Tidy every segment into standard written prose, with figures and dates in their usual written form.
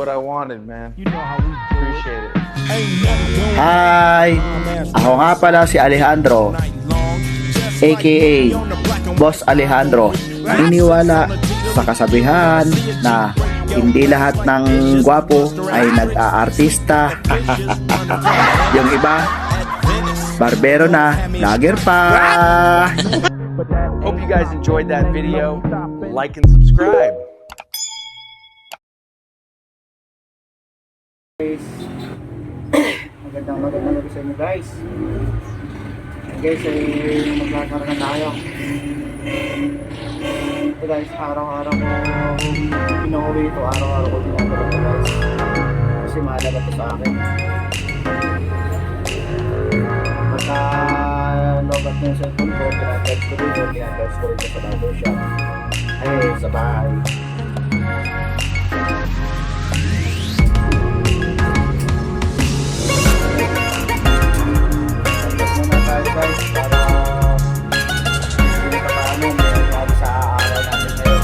what I wanted, man. Appreciate it. Hi! Ako nga pala si Alejandro, aka Boss Alejandro. Iniwala sa kasabihan na hindi lahat ng gwapo ay nag-aartista. Yung iba, barbero na, vlogger pa. Hope you guys enjoyed that video. Like and subscribe. Magandang gabi sa inyo guys. Guys, magkakaroon na tayo. Ito guys, araw-araw ko pinuwi ito, araw-araw ko ginagawa ito guys. Kasi mahalaga ito sa akin. Pagka lobat na yung cellphone ko, pinatouch ko dito, pinatouch ko dito sa barbershop. Ay, sa bahay. Guys, para hindi pa paano may sa araw natin ngayon.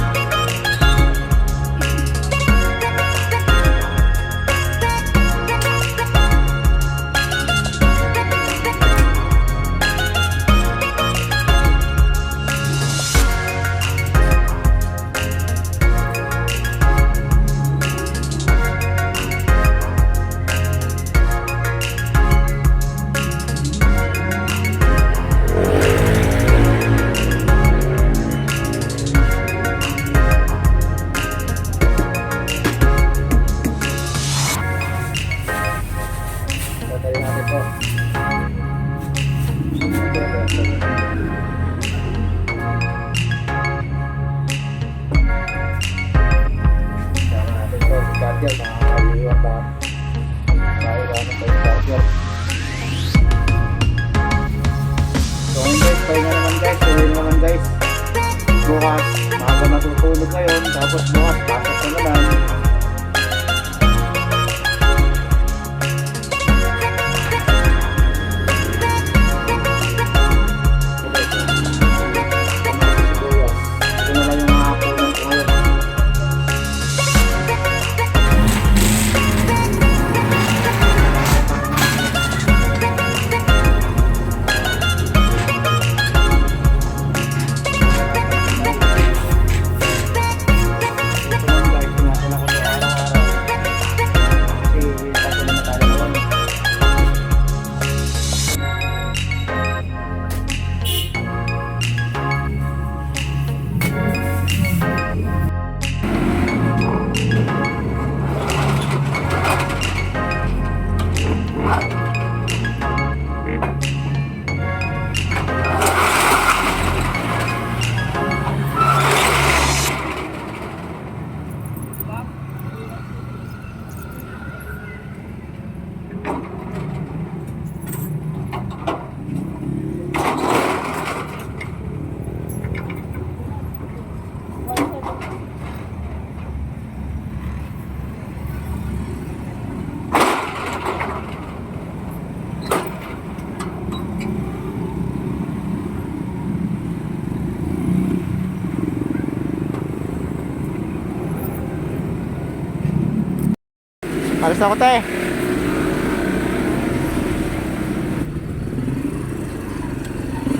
Bukas, maaga matutulog ngayon, tapos bukas, pasok na naman. Ito na lang yung mga punan ko ngayon. Alas ako tayo.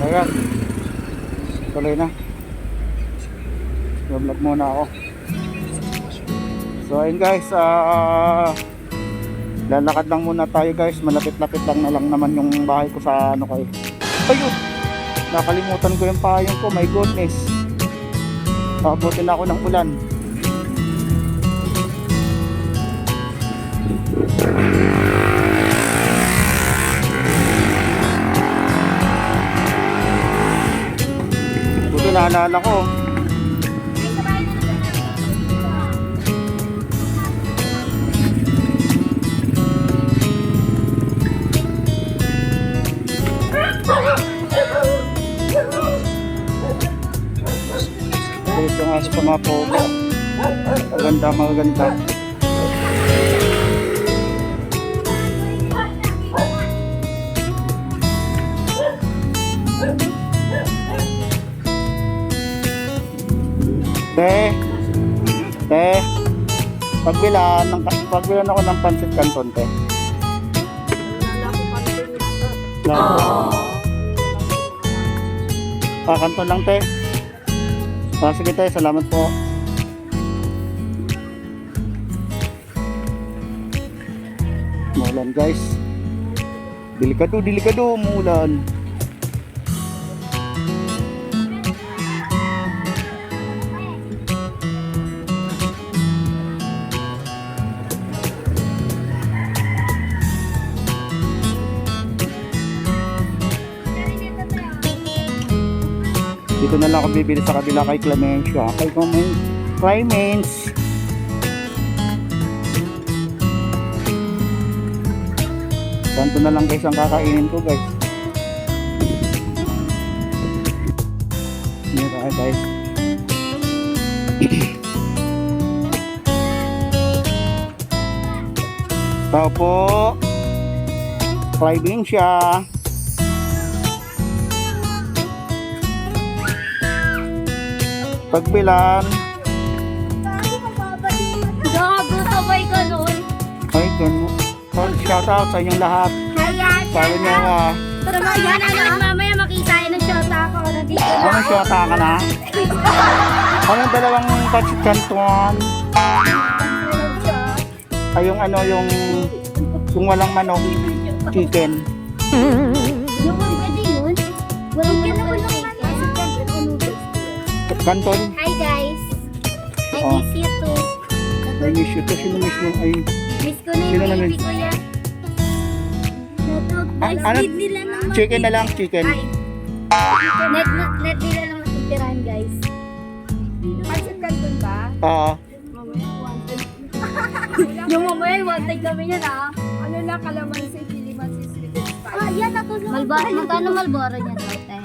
Ayan. Tuloy na. Vlog muna ako. So ayun guys, lalakad lang muna tayo guys. Malapit-lapit lang na lang naman yung bahay ko sa ano kayo. Ayun! Nakalimutan ko yung payong ko, my goodness. Pabutin ako ng ulan. Buti naalala ko. Guys, yung aso pa mga pogo. Maganda, maganda. Pagbilan ako ng pancit canton, te. Kanton lang, te. Sige, te. Salamat po. Umulan, guys. Delikado, umulan. Dito na lang ako bibili sa kabila kay Clemencia. Kay Clemens. Ganito na lang guys ang kakainin ko, guys. Hindi tayo, guys. Tao po. Clemencia. Pagbilan. Gago, sabay ka nun. Ay, gano'n. Shout out sa inyong lahat. Sabi niyo nga. Yan na mamaya makita yun ng shota ko. Nandito na Anong shota ka na? Anong dalawang pancit canton? Ay, yung ano, yung walang manok. Chicken. Yung pwede yun. Walang Canton. Hi guys. I Oh. miss you too. I miss you. Sino miss mo? Ay, Miss ko na Sino yung namin? baby ko yan. Guys, ano? need nila naman. Chicken na lang, chicken. Ay. Net nila lang matitirahan guys. Pancit canton ba? Oo. Mamaya wanted. Yung mamaya, wanted kami yan ah. Ano lang kalamansi, kilimansi, sweet and spicy. Ah, yan ako. Magkano malbora niya dati?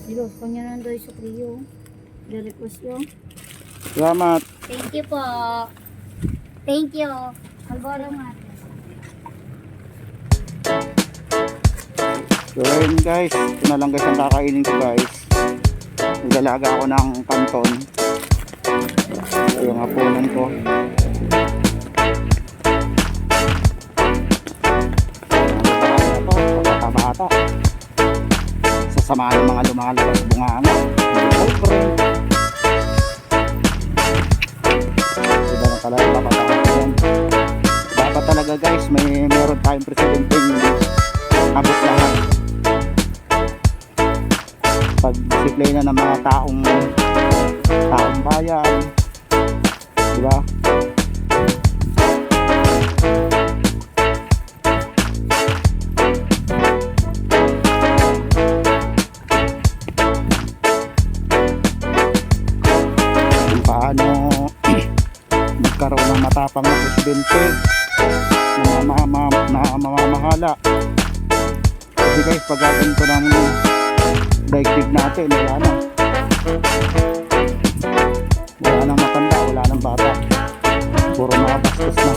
Silos ko niya nandoy sa Kriyo. The-request yun. Salamat. Thank you po. Thank you. Malbora nga. So ayun guys, ito na lang guys ang kakainin ko guys. Nagdalaga ako ng canton. Ito yung hapunan ko. Bata-bata. Sasamahan ng mga lumalabas bunganga. Ay, friend. Diba na talaga dapat talaga guys, meron tayong presidenteng abot lahat. Pag-disiplina ng mga taong bayan, diba? Kung paano magkaroon ng matapang na presidente na mamamahala. Kasi guys, pag ganito ng daigdig natin, wala nang matanda, wala nang bata, puro nakabastos na.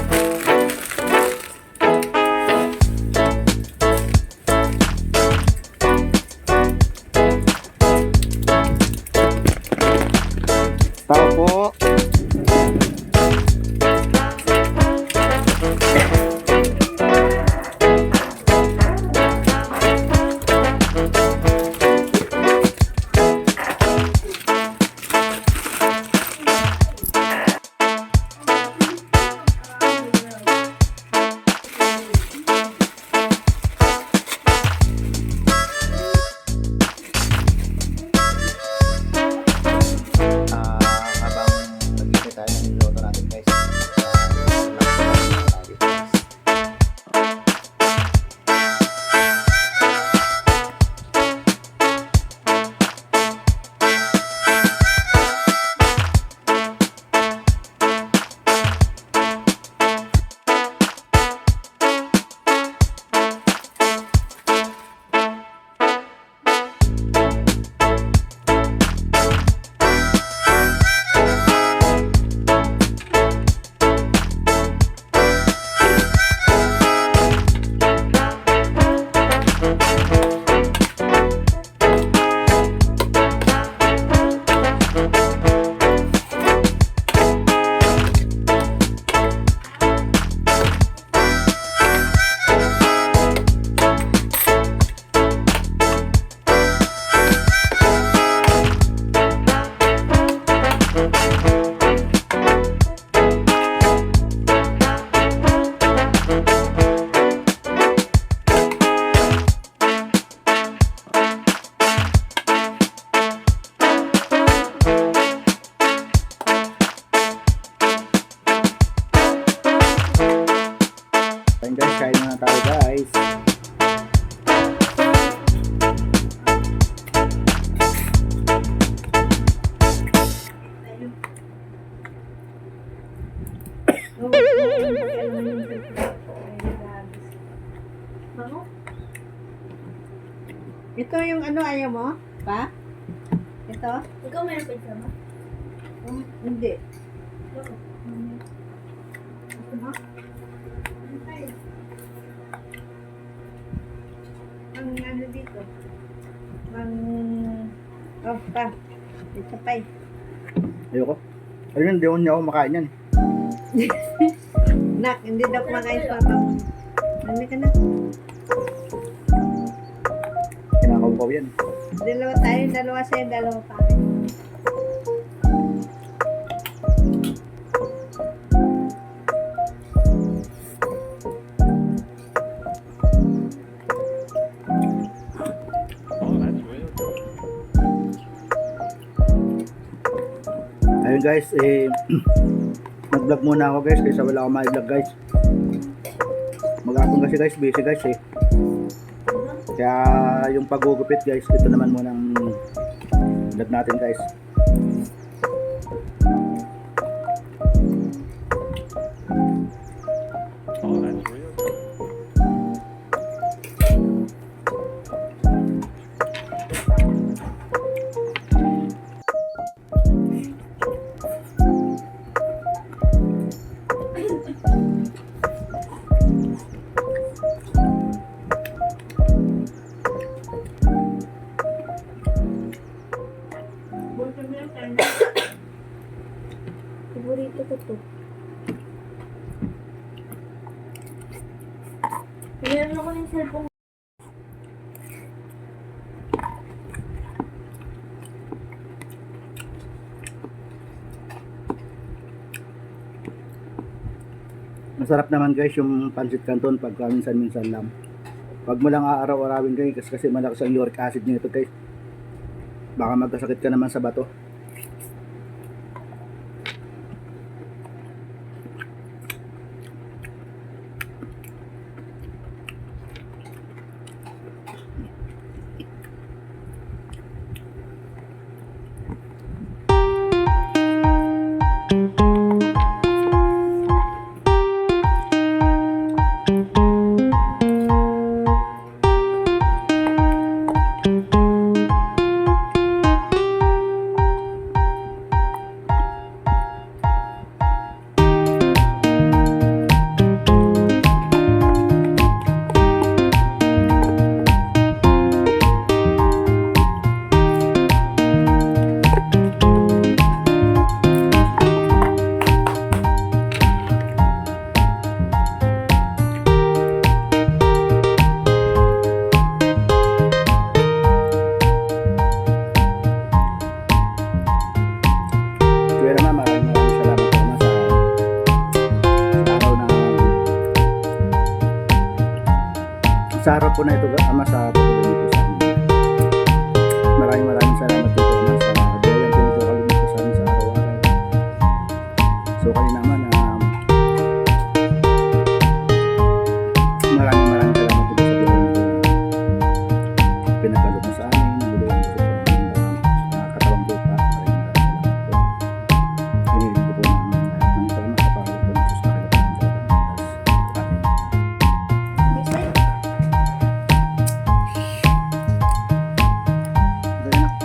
Tao po. Ito yung ano, ayaw mo? Pa? Ito? Ikaw meron pizza mo? Hindi. Ang ano dito? Ang... Oh, pa. Ito pa eh. Ayoko. Ayun, hindi niya ako makain yan. Nak, hindi daw kumakain sa papa mo. Nami ka na. Kinakaupaw yan. Dalawa tayo, dalawa sa'yo, dalawa pa akin. Ayun guys, nag-vlog muna ako guys kaysa wala akong ma-vlog guys. Mag-apon kasi guys, busy guys eh. Kaya yung pagugupit guys, ito naman muna ang vlog natin guys. Paborito ko to. Meron ako ng cellphone. Masarap naman guys yung pancit canton pagka minsan-minsan lang. Wag mo lang aaraw-arawin guys kasi malakas ang uric acid nito guys. Baka magkasakit ka naman sa bato. Kuya naman, maraming salamat po na sa araw po na ito ama sa pagdali po sa amin. Maraming salamat po ama sa biyayang pinagkakaroon po sa amin sa araw-araw. So kayo naman maraming salamat po sa biyayang pinagkakaroon mo sa amin. Naguluhan po sa katawang buka. Maraming salamat po. Hinihiling ko po ng salamat sa pagkakas po ng Diyos na kailangan sa atin. Dali na.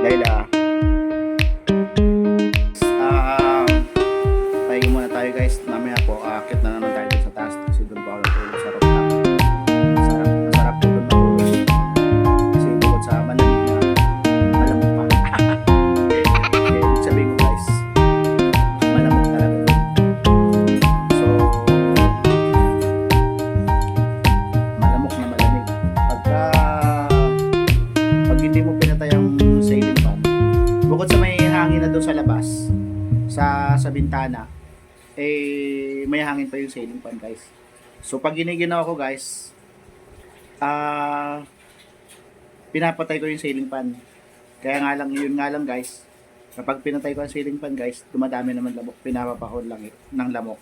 Layla. Tayo muna tayo guys. Mamaya po, aakit na naman tayo dun sa taas kasi doon po ako natulog sa rooftop. Masarap po doon matulog. Kasi bukod sa malamig na malamok pa. Okay, ibig sabihin ko guys, malamok talaga doon. So, malamok na malamig. Pag hindi mo pinatay ang ceiling fan, bukod sa may hangin na doon sa labas, sa bintana, may hangin pa yung ceiling fan guys. So pag giniginaw ko guys, pinapatay ko yung ceiling fan. Kaya nga lang guys, kapag pinatay ko ang ceiling fan guys, dumadami naman lamok, pinapapakon lang ng lamok.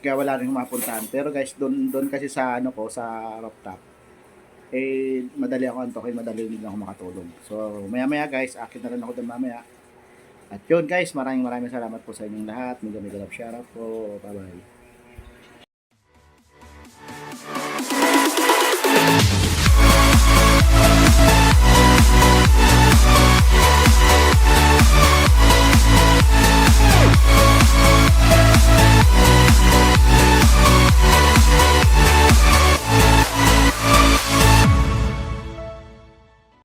Kaya wala rin mapuntahan. Pero guys, doon kasi sa sa rooftop, madali ako antokin, madali din ako makatulog. So, maya-maya guys, akit na rin ako doon mamaya. At yun guys, maraming salamat po sa inyong lahat. Mega love shoutout po. Bye-bye.